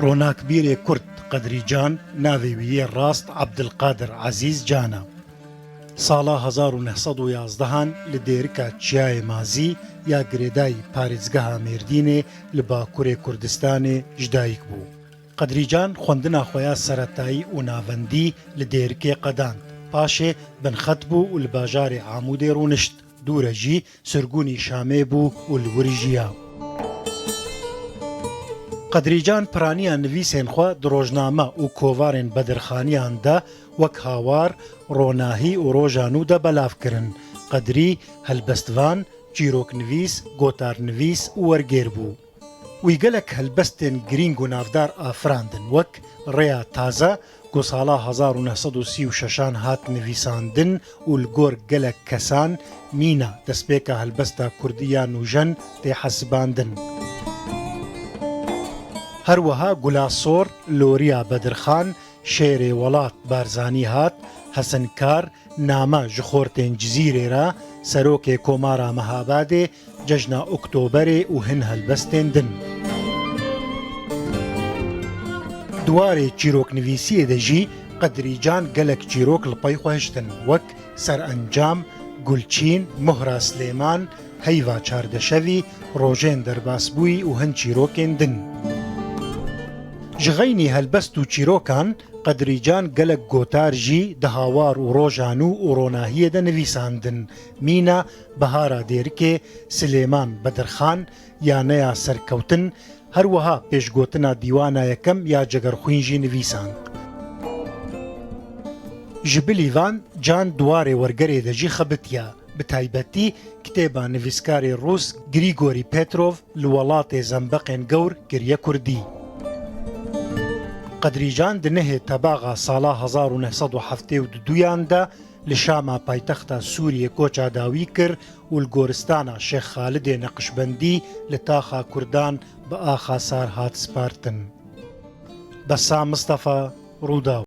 ڕۆناکبیرێ کورد قەدری جان ناوی ویە ڕاست عەبدولقادر عەزیز جانە. ساڵا 1911 لە دێرکا چیایە مازی یا گرێدای پارێزگەها مێردینێ لە باکوورێ کوردستانێ ژدایک بوو. قەدری جان خوێندنا خۆیان سەرەتایی و ناڤەندی لە دێرکێ قەداند. پاشێ بنخەت بوو و لە باژارێ عامودێ ڕوونشت. دوورەژی سرگونی شامێ بوو و لەوری ژیا. قەدری جان پرانیان نویسێن خوا درۆژنامە و کۆڤارێن بەدرخانیاندا وەک هاوار، ڕۆناهی و ڕۆژانوودە بەلافکردن. قەدری هەلبەستڤان، چیرۆکنویس، گۆتارنویس و وەرگێر بوو. وی گەلک هەلبەستێن گرینگ و نافدار ئافراندن وەک ڕێیا تازە گۆ ساڵا 1936 هات نویساندن و لەگۆر گەلک کەسان مینە دەستپێکە هەلبەستا کوردیان و ژەن تێ حەسباندن. هەروەها گولاسۆر، لۆریا بەدرخان، شێرێ وڵات بارزانی هات، هەسنکار، نامە ji خۆرتên cizîrê re، serokê Komara Mehabadê، cejna Oktoberê û hin helbestên din. Duwarê çîroknivîsiyê de jî Qedrî Can gelek çîrok li pey xwe hiştin wek Serencam, Gulçîn, Muhra Slêman, Heyva Çardeşevî, rojên derbasbûyî û hin çîrokên din. Ji xeynî helbest û çîrokan Qedrî Can gelek gotar jî di hawar û rojanû û ronahiyê de nivîsandin. Mîna Bihara Dêrikê, Silêman Bedirxan, Yaneya Serkewtin, herwiha pêşgotina dîwana yekem ya Cegerxwîn jî nivîsand. Ji bilîvan Can duwarê wergerê de jî xebitiya. Bi taybetî kitêba nivîskarê Rûs Grîgorî Petrov li welatê Zembeqên Gewr kiriye Kurdî. Qedrî Can di nehê tebaxa sala 1972 de li Şama paytexta Sûriyê koça dawî kir û li goristana Şêx Xalidê Neqşbendî li taxa Kurdan bi Axa Sar hat spartin. Besa Mistefa, Rûdaw.